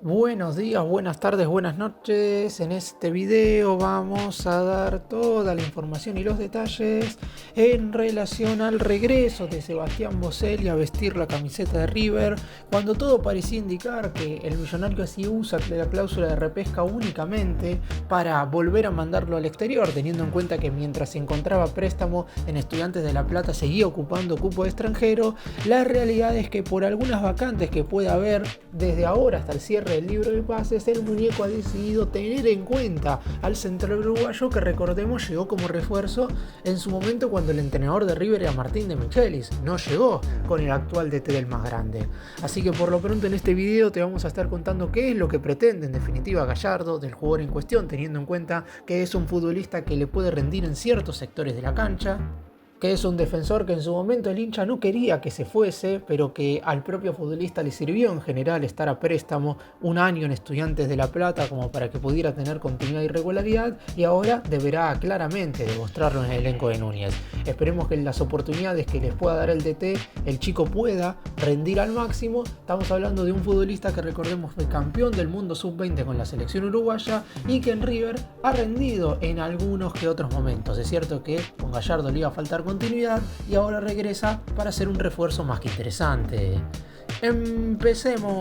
Buenos días, buenas tardes, buenas noches. En este video vamos a dar toda la información y los detalles en relación al regreso de Sebastián Boselli a vestir la camiseta de River, cuando todo parecía indicar que el millonario así usa la cláusula de repesca únicamente para volver a mandarlo al exterior, teniendo en cuenta que mientras se encontraba préstamo en Estudiantes de La Plata seguía ocupando cupo de extranjero. La realidad es que por algunas vacantes que puede haber desde ahora hasta el cierre del libro de pases, el muñeco ha decidido tener en cuenta al central uruguayo, que recordemos llegó como refuerzo en su momento cuando el entrenador de River era Martín de Michelis, no llegó con el actual DT del más grande. Así que por lo pronto en este video te vamos a estar contando qué es lo que pretende en definitiva Gallardo del jugador en cuestión, teniendo en cuenta que es un futbolista que le puede rendir en ciertos sectores de la cancha, que es un defensor que en su momento el hincha no quería que se fuese, pero que al propio futbolista le sirvió en general estar a préstamo un año en Estudiantes de La Plata como para que pudiera tener continuidad y regularidad, y ahora deberá claramente demostrarlo en el elenco de Núñez. Esperemos que en las oportunidades que les pueda dar el DT, el chico pueda rendir al máximo. Estamos hablando de un futbolista que recordemos fue campeón del mundo sub-20 con la selección uruguaya y que en River ha rendido en algunos que otros momentos. Es cierto que con Gallardo le iba a faltar continuidad y ahora regresa para hacer un refuerzo más que interesante. Empecemos.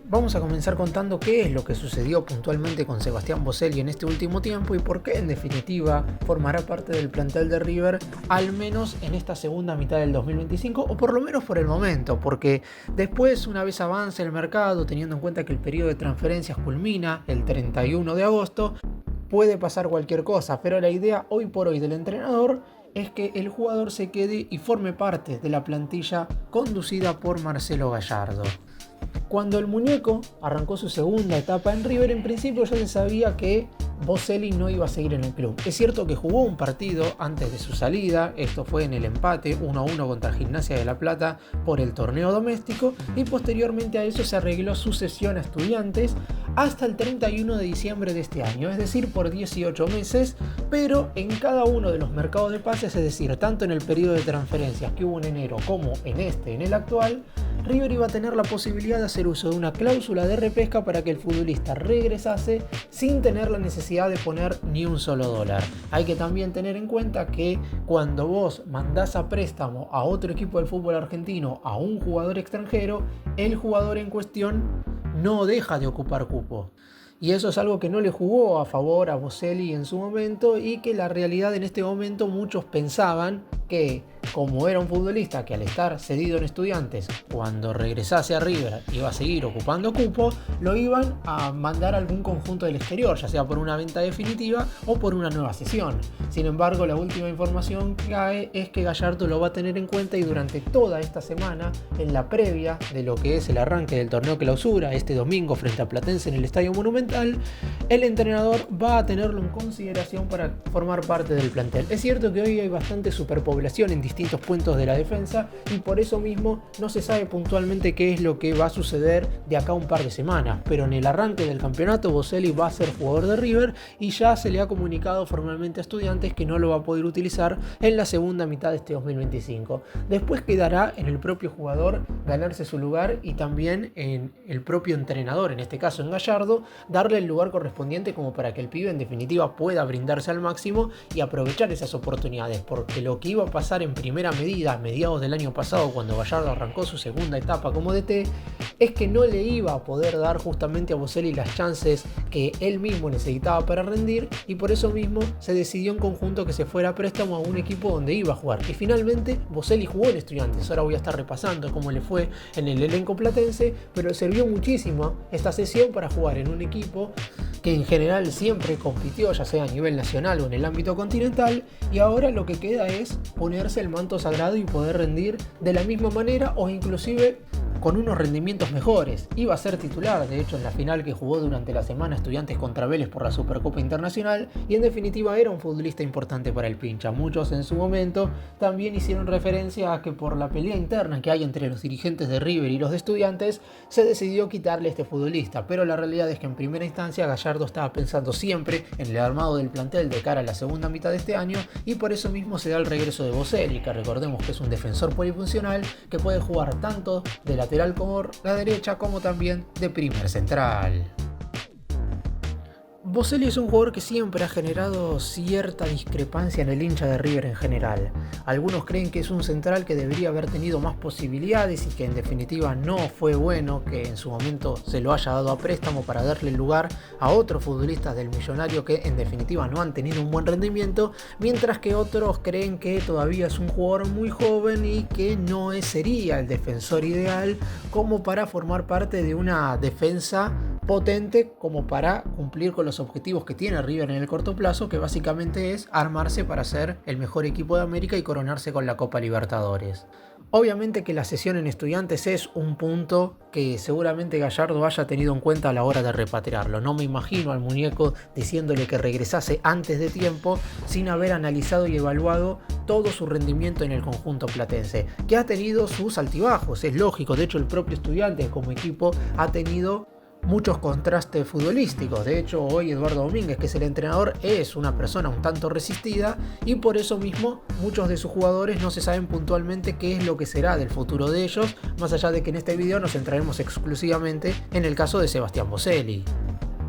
Vamos a comenzar contando qué es lo que sucedió puntualmente con Sebastián Boselli en este último tiempo y por qué en definitiva formará parte del plantel de River, al menos en esta segunda mitad del 2025, o por lo menos por el momento, porque después, una vez avance el mercado, teniendo en cuenta que el periodo de transferencias culmina el 31 de agosto, puede pasar cualquier cosa, pero la idea hoy por hoy del entrenador es que el jugador se quede y forme parte de la plantilla conducida por Marcelo Gallardo. Cuando el muñeco arrancó su segunda etapa en River, en principio ya se sabía que Boselli no iba a seguir en el club. Es cierto que jugó un partido antes de su salida, esto fue en el empate 1-1 contra Gimnasia de La Plata por el torneo doméstico, y posteriormente a eso se arregló su cesión a Estudiantes hasta el 31 de diciembre de este año, es decir, por 18 meses, pero en cada uno de los mercados de pases, es decir, tanto en el periodo de transferencias que hubo en enero como en el actual, River iba a tener la posibilidad de hacer uso de una cláusula de repesca para que el futbolista regresase sin tener la necesidad de poner ni un solo dólar. Hay que también tener en cuenta que cuando vos mandás a préstamo a otro equipo del fútbol argentino a un jugador extranjero, el jugador en cuestión no deja de ocupar cupo. Y eso es algo que no le jugó a favor a Boselli en su momento, y que la realidad en este momento muchos pensaban que, como era un futbolista que al estar cedido en Estudiantes, cuando regresase a River iba a seguir ocupando cupo, lo iban a mandar a algún conjunto del exterior, ya sea por una venta definitiva o por una nueva cesión. Sin embargo, la última información que cae es que Gallardo lo va a tener en cuenta, y durante toda esta semana, en la previa de lo que es el arranque del torneo clausura, este domingo frente a Platense en el Estadio Monumental, el entrenador va a tenerlo en consideración para formar parte del plantel. Es cierto que hoy hay bastante superpoblación en distintos puntos de la defensa, y por eso mismo no se sabe puntualmente qué es lo que va a suceder de acá a un par de semanas, pero en el arranque del campeonato Boselli va a ser jugador de River y ya se le ha comunicado formalmente a Estudiantes que no lo va a poder utilizar en la segunda mitad de este 2025. Después quedará en el propio jugador ganarse su lugar, y también en el propio entrenador, en este caso en Gallardo, darle el lugar correspondiente como para que el pibe en definitiva pueda brindarse al máximo y aprovechar esas oportunidades, porque lo que iba a pasar en primera medida a mediados del año pasado, cuando Gallardo arrancó su segunda etapa como DT, es que no le iba a poder dar justamente a Boselli las chances que él mismo necesitaba para rendir, y por eso mismo se decidió en conjunto que se fuera a préstamo a un equipo donde iba a jugar. Y finalmente Boselli jugó en Estudiantes. Ahora voy a estar repasando cómo le fue en el elenco platense, pero sirvió muchísimo esta sesión para jugar en un equipo que en general siempre compitió, ya sea a nivel nacional o en el ámbito continental, y ahora lo que queda es ponerse el manto sagrado y poder rendir de la misma manera, o inclusive con unos rendimientos mejores. Iba a ser titular, de hecho, en la final que jugó durante la semana Estudiantes contra Vélez por la Supercopa Internacional, y en definitiva era un futbolista importante para el pincha. Muchos en su momento también hicieron referencia a que por la pelea interna que hay entre los dirigentes de River y los de Estudiantes, se decidió quitarle a este futbolista, pero la realidad es que en primera instancia Gallardo estaba pensando siempre en el armado del plantel de cara a la segunda mitad de este año, y por eso mismo se da el regreso de Boselli, que recordemos que es un defensor polifuncional que puede jugar tanto de lateral lateral por la derecha como también de primer central. Boselli es un jugador que siempre ha generado cierta discrepancia en el hincha de River en general. Algunos creen que es un central que debería haber tenido más posibilidades y que en definitiva no fue bueno que en su momento se lo haya dado a préstamo para darle lugar a otros futbolistas del Millonario que en definitiva no han tenido un buen rendimiento, mientras que otros creen que todavía es un jugador muy joven y que no sería el defensor ideal como para formar parte de una defensa potente como para cumplir con los objetivos que tiene River en el corto plazo, que básicamente es armarse para ser el mejor equipo de América y coronarse con la Copa Libertadores. Obviamente que la cesión en Estudiantes es un punto que seguramente Gallardo haya tenido en cuenta a la hora de repatriarlo. No me imagino al muñeco diciéndole que regresase antes de tiempo sin haber analizado y evaluado todo su rendimiento en el conjunto platense, que ha tenido sus altibajos, es lógico. De hecho, el propio Estudiantes como equipo ha tenido muchos contrastes futbolísticos. De hecho, hoy Eduardo Domínguez, que es el entrenador, es una persona un tanto resistida y por eso mismo muchos de sus jugadores no se saben puntualmente qué es lo que será del futuro de ellos, más allá de que en este video nos centraremos exclusivamente en el caso de Sebastián Boselli.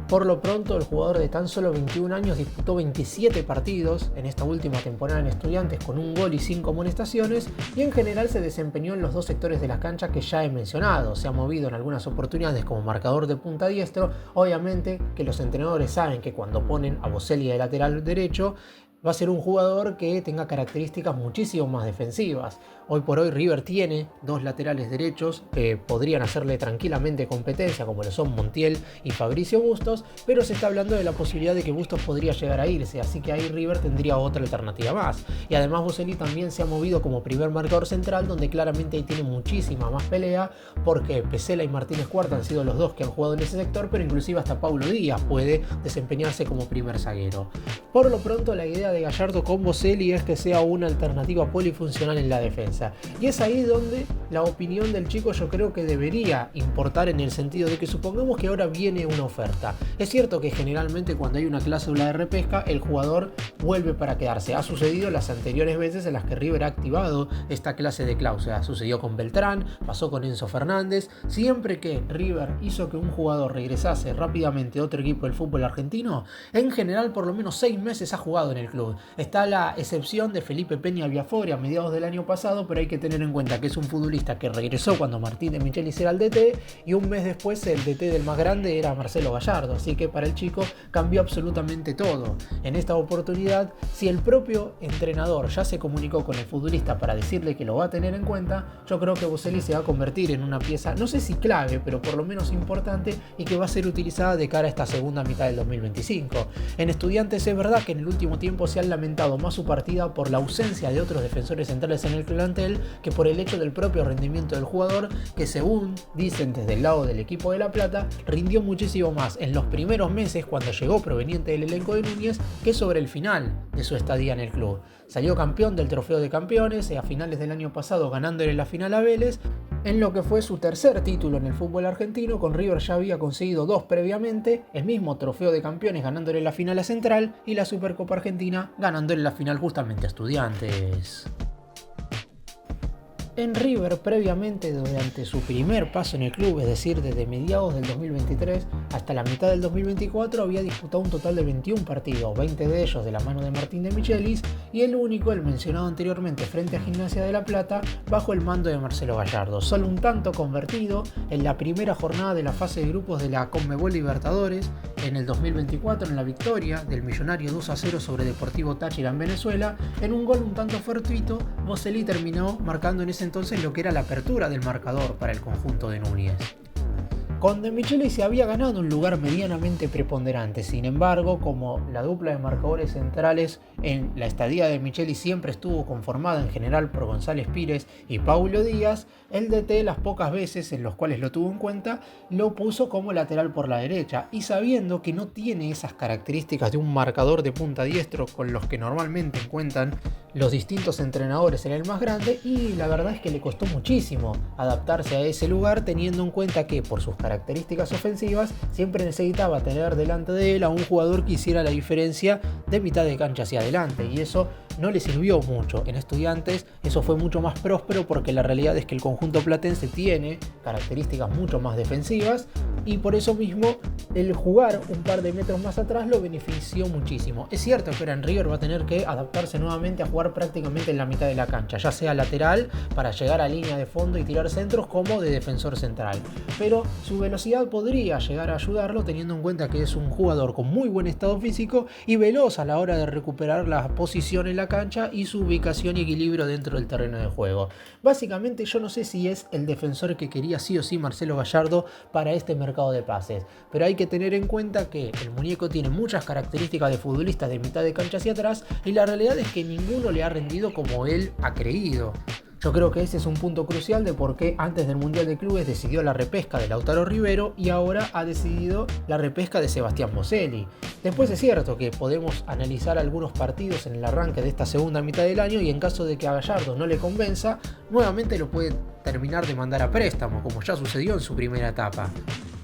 Por lo pronto, el jugador de tan solo 21 años disputó 27 partidos en esta última temporada en Estudiantes con un gol y 5 amonestaciones y en general se desempeñó en los dos sectores de la cancha que ya he mencionado. Se ha movido en algunas oportunidades como marcador de punta diestro. Obviamente que los entrenadores saben que cuando ponen a Boselli de lateral derecho va a ser un jugador que tenga características muchísimo más defensivas. Hoy por hoy River tiene dos laterales derechos que podrían hacerle tranquilamente competencia, como lo son Montiel y Fabricio Bustos, pero se está hablando de la posibilidad de que Bustos podría llegar a irse, así que ahí River tendría otra alternativa más. Y además Boselli también se ha movido como primer marcador central, donde claramente ahí tiene muchísima más pelea, porque Pesela y Martínez Cuarta han sido los dos que han jugado en ese sector, pero inclusive hasta Paulo Díaz puede desempeñarse como primer zaguero. Por lo pronto, la idea de Gallardo con Boselli es que sea una alternativa polifuncional en la defensa. Y es ahí donde la opinión del chico yo creo que debería importar, en el sentido de que supongamos que ahora viene una oferta. Es cierto que generalmente cuando hay una cláusula de repesca el jugador vuelve para quedarse. Ha sucedido las anteriores veces en las que River ha activado esta clase de cláusula. Sucedió con Beltrán, pasó con Enzo Fernández. Siempre que River hizo que un jugador regresase rápidamente a otro equipo del fútbol argentino, en general por lo menos 6 meses ha jugado en el club. Está la excepción de Felipe Peña Viafore a mediados del año pasado, pero hay que tener en cuenta que es un futbolista que regresó cuando Martín de Michelis era el DT y un mes después el DT del más grande era Marcelo Gallardo, así que para el chico cambió absolutamente todo. En esta oportunidad, si el propio entrenador ya se comunicó con el futbolista para decirle que lo va a tener en cuenta, yo creo que Boselli se va a convertir en una pieza, no sé si clave, pero por lo menos importante y que va a ser utilizada de cara a esta segunda mitad del 2025. En Estudiantes es verdad que en el último tiempo se han lamentado más su partida por la ausencia de otros defensores centrales en el plantel que por el hecho del propio rendimiento del jugador, que según dicen desde el lado del equipo de La Plata, rindió muchísimo más en los primeros meses cuando llegó proveniente del elenco de Núñez que sobre el final de su estadía en el club. Salió campeón del Trofeo de Campeones a finales del año pasado, ganándole la final a Vélez, en lo que fue su tercer título en el fútbol argentino. Con River ya había conseguido 2 previamente, el mismo Trofeo de Campeones ganándole la final a Central y la Supercopa Argentina ganándole la final justamente a Estudiantes. En River, previamente, durante su primer paso en el club, es decir, desde mediados del 2023 hasta la mitad del 2024, había disputado un total de 21 partidos, 20 de ellos de la mano de Martín de Michelis y el único, el mencionado anteriormente, frente a Gimnasia de La Plata, bajo el mando de Marcelo Gallardo. Solo un tanto convertido en la primera jornada de la fase de grupos de la Conmebol Libertadores en el 2024, en la victoria del Millonario 2-0 sobre Deportivo Táchira en Venezuela. En un gol un tanto fortuito, Boselli terminó marcando en ese entonces lo que era la apertura del marcador para el conjunto de Núñez. Con De Michelis se había ganado un lugar medianamente preponderante. Sin embargo, como la dupla de marcadores centrales en la estadía de Michelis siempre estuvo conformada en general por González Pires y Paulo Díaz, el DT, las pocas veces en las cuales lo tuvo en cuenta, lo puso como lateral por la derecha, y sabiendo que no tiene esas características de un marcador de punta diestro con los que normalmente cuentan los distintos entrenadores en el más grande, y la verdad es que le costó muchísimo adaptarse a ese lugar, teniendo en cuenta que por sus características ofensivas siempre necesitaba tener delante de él a un jugador que hiciera la diferencia de mitad de cancha hacia adelante, y eso no le sirvió mucho. En Estudiantes eso fue mucho más próspero porque la realidad es que el conjunto platense tiene características mucho más defensivas y por eso mismo el jugar un par de metros más atrás lo benefició muchísimo. Es cierto que ahora en River va a tener que adaptarse nuevamente a jugar prácticamente en la mitad de la cancha, ya sea lateral para llegar a línea de fondo y tirar centros como de defensor central, pero su velocidad podría llegar a ayudarlo teniendo en cuenta que es un jugador con muy buen estado físico y veloz a la hora de recuperar la posición en la cancha y su ubicación y equilibrio dentro del terreno de juego. Básicamente yo no sé si es el defensor que quería sí o sí Marcelo Gallardo para este mercado de pases, pero hay que tener en cuenta que el muñeco tiene muchas características de futbolista de mitad de cancha hacia atrás y la realidad es que ninguno le ha rendido como él ha creído. Yo creo que ese es un punto crucial de por qué antes del Mundial de Clubes decidió la repesca de Lautaro Rivero y ahora ha decidido la repesca de Sebastián Boselli. Después es cierto que podemos analizar algunos partidos en el arranque de esta segunda mitad del año y en caso de que a Gallardo no le convenza, nuevamente lo puede terminar de mandar a préstamo, como ya sucedió en su primera etapa.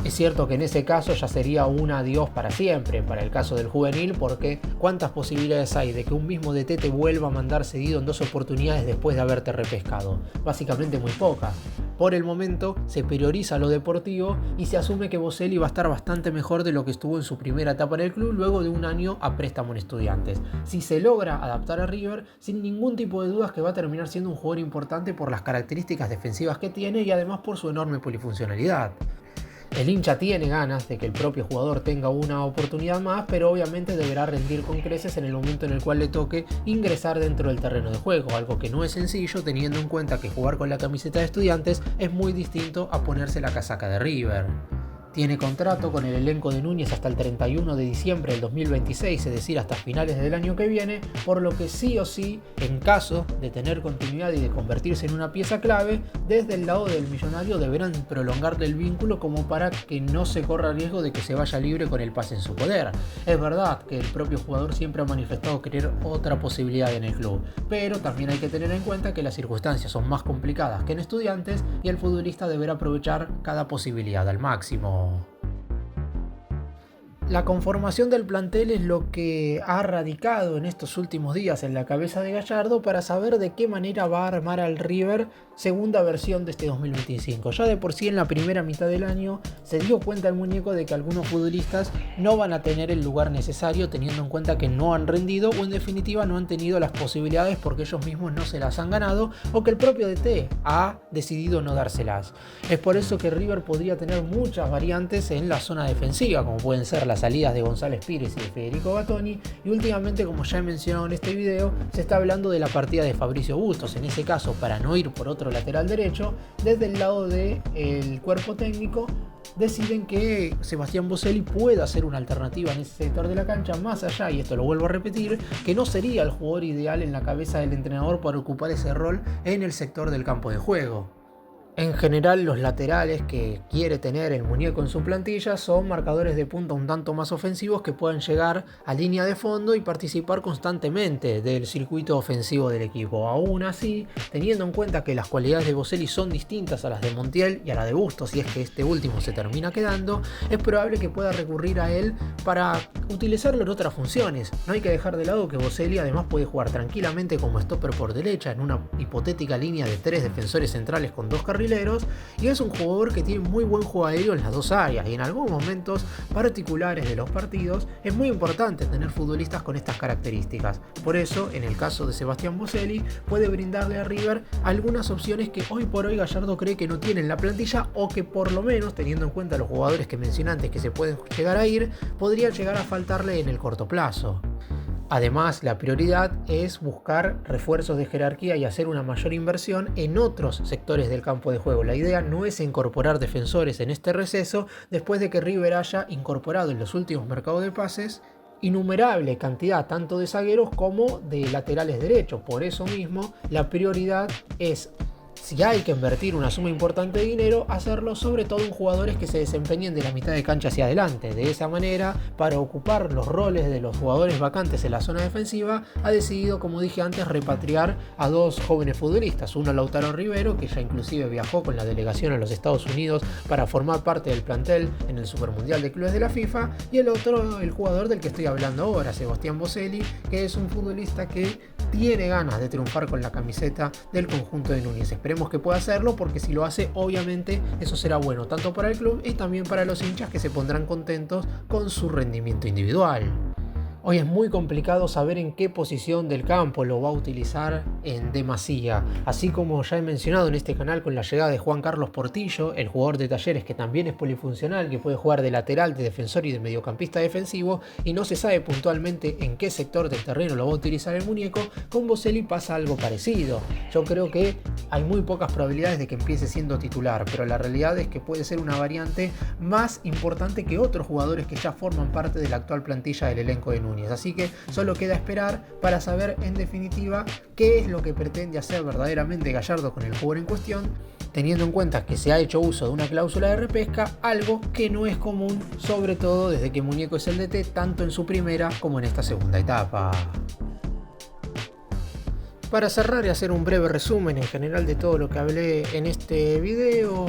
Es cierto que en ese caso ya sería un adiós para siempre, para el caso del juvenil, porque ¿cuántas posibilidades hay de que un mismo DT te vuelva a mandar cedido en 2 oportunidades después de haberte repescado? Básicamente muy pocas. Por el momento se prioriza lo deportivo y se asume que Boselli va a estar bastante mejor de lo que estuvo en su primera etapa en el club luego de un año a préstamo en Estudiantes. Si se logra adaptar a River, sin ningún tipo de dudas que va a terminar siendo un jugador importante por las características defensivas que tiene y además por su enorme polifuncionalidad. El hincha tiene ganas de que el propio jugador tenga una oportunidad más, pero obviamente deberá rendir con creces en el momento en el cual le toque ingresar dentro del terreno de juego, algo que no es sencillo teniendo en cuenta que jugar con la camiseta de Estudiantes es muy distinto a ponerse la casaca de River. Tiene contrato con el elenco de Núñez hasta el 31 de diciembre del 2026, es decir, hasta finales del año que viene, por lo que sí o sí, en caso de tener continuidad y de convertirse en una pieza clave, desde el lado del millonario deberán prolongarle el vínculo como para que no se corra riesgo de que se vaya libre con el pase en su poder. Es verdad que el propio jugador siempre ha manifestado querer otra posibilidad en el club, pero también hay que tener en cuenta que las circunstancias son más complicadas que en Estudiantes y el futbolista deberá aprovechar cada posibilidad al máximo. La conformación del plantel es lo que ha radicado en estos últimos días en la cabeza de Gallardo para saber de qué manera va a armar al River segunda versión de este 2025. Ya de por sí en la primera mitad del año se dio cuenta el muñeco de que algunos futbolistas no van a tener el lugar necesario teniendo en cuenta que no han rendido o en definitiva no han tenido las posibilidades porque ellos mismos no se las han ganado o que el propio DT ha decidido no dárselas. Es por eso que River podría tener muchas variantes en la zona defensiva, como pueden ser las salidas de González Pires y de Federico Gattoni, y últimamente, como ya he mencionado en este video, se está hablando de la partida de Fabricio Bustos. En ese caso, para no ir por otro lateral derecho, desde el lado del cuerpo técnico deciden que Sebastián Boselli pueda ser una alternativa en ese sector de la cancha, más allá, y esto lo vuelvo a repetir, que no sería el jugador ideal en la cabeza del entrenador para ocupar ese rol en el sector del campo de juego. En general, los laterales que quiere tener el muñeco en su plantilla son marcadores de punta un tanto más ofensivos que puedan llegar a línea de fondo y participar constantemente del circuito ofensivo del equipo. Aún así, teniendo en cuenta que las cualidades de Boselli son distintas a las de Montiel y a la de Bustos, si es que este último se termina quedando, es probable que pueda recurrir a él para utilizarlo en otras funciones. No hay que dejar de lado que Boselli además puede jugar tranquilamente como stopper por derecha en una hipotética línea de 3 defensores centrales con 2 carrileros, y es un jugador que tiene muy buen juego aéreo en las dos áreas y en algunos momentos particulares de los partidos es muy importante tener futbolistas con estas características. Por eso, en el caso de Sebastián Boselli, puede brindarle a River algunas opciones que hoy por hoy Gallardo cree que no tiene en la plantilla o que por lo menos, teniendo en cuenta los jugadores que mencioné antes que se pueden llegar a ir, podrían llegar a faltarle en el corto plazo. Además, la prioridad es buscar refuerzos de jerarquía y hacer una mayor inversión en otros sectores del campo de juego. La idea no es incorporar defensores en este receso después de que River haya incorporado en los últimos mercados de pases innumerable cantidad tanto de zagueros como de laterales derechos. Por eso mismo, la prioridad es Si hay que invertir una suma importante de dinero, hacerlo sobre todo en jugadores que se desempeñen de la mitad de cancha hacia adelante. De esa manera, para ocupar los roles de los jugadores vacantes en la zona defensiva, ha decidido, como dije antes, repatriar a dos jóvenes futbolistas. Uno, Lautaro Rivero, que ya inclusive viajó con la delegación a los Estados Unidos para formar parte del plantel en el Supermundial de Clubes de la FIFA. Y el otro, el jugador del que estoy hablando ahora, Sebastián Boselli, que es un futbolista que tiene ganas de triunfar con la camiseta del conjunto de Núñez. Esperemos que pueda hacerlo, porque si lo hace, obviamente eso será bueno tanto para el club y también para los hinchas, que se pondrán contentos con su rendimiento individual. Hoy es muy complicado saber en qué posición del campo lo va a utilizar en demasía. Así como ya he mencionado en este canal con la llegada de Juan Carlos Portillo, el jugador de Talleres que también es polifuncional, que puede jugar de lateral, de defensor y de mediocampista defensivo, y no se sabe puntualmente en qué sector del terreno lo va a utilizar el muñeco, con Boselli pasa algo parecido. Yo creo que hay muy pocas probabilidades de que empiece siendo titular, pero la realidad es que puede ser una variante más importante que otros jugadores que ya forman parte de la actual plantilla del elenco de Núñez. Así que solo queda esperar para saber en definitiva qué es lo que pretende hacer verdaderamente Gallardo con el jugador en cuestión, teniendo en cuenta que se ha hecho uso de una cláusula de repesca, algo que no es común, sobre todo desde que Muñeco es el DT, tanto en su primera como en esta segunda etapa. Para cerrar y hacer un breve resumen en general de todo lo que hablé en este video,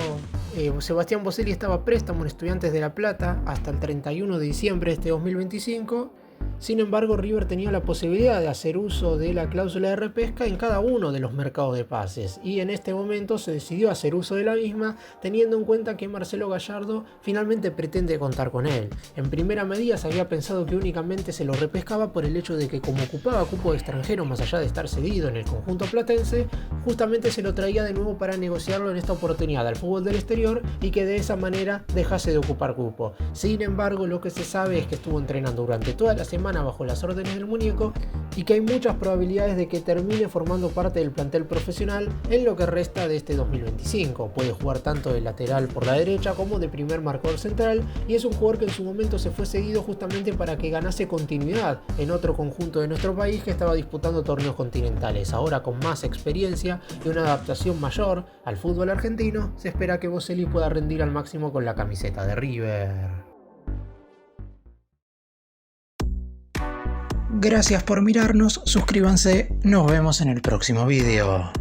Sebastián Boselli estaba a préstamo en Estudiantes de La Plata hasta el 31 de diciembre de este 2025. Sin embargo, River tenía la posibilidad de hacer uso de la cláusula de repesca en cada uno de los mercados de pases, y en este momento se decidió hacer uso de la misma, teniendo en cuenta que Marcelo Gallardo finalmente pretende contar con él. En primera medida se había pensado que únicamente se lo repescaba por el hecho de que, como ocupaba cupo de extranjero más allá de estar cedido en el conjunto platense, justamente se lo traía de nuevo para negociarlo en esta oportunidad al fútbol del exterior, y que de esa manera dejase de ocupar cupo. Sin embargo, lo que se sabe es que estuvo entrenando durante toda la semana bajo las órdenes del muñeco, y que hay muchas probabilidades de que termine formando parte del plantel profesional en lo que resta de este 2025. Puede jugar tanto de lateral por la derecha como de primer marcador central, y es un jugador que en su momento se fue cedido justamente para que ganase continuidad en otro conjunto de nuestro país que estaba disputando torneos continentales. Ahora, con más experiencia y una adaptación mayor al fútbol argentino, se espera que Boselli pueda rendir al máximo con la camiseta de River. Gracias por mirarnos, suscríbanse, nos vemos en el próximo video.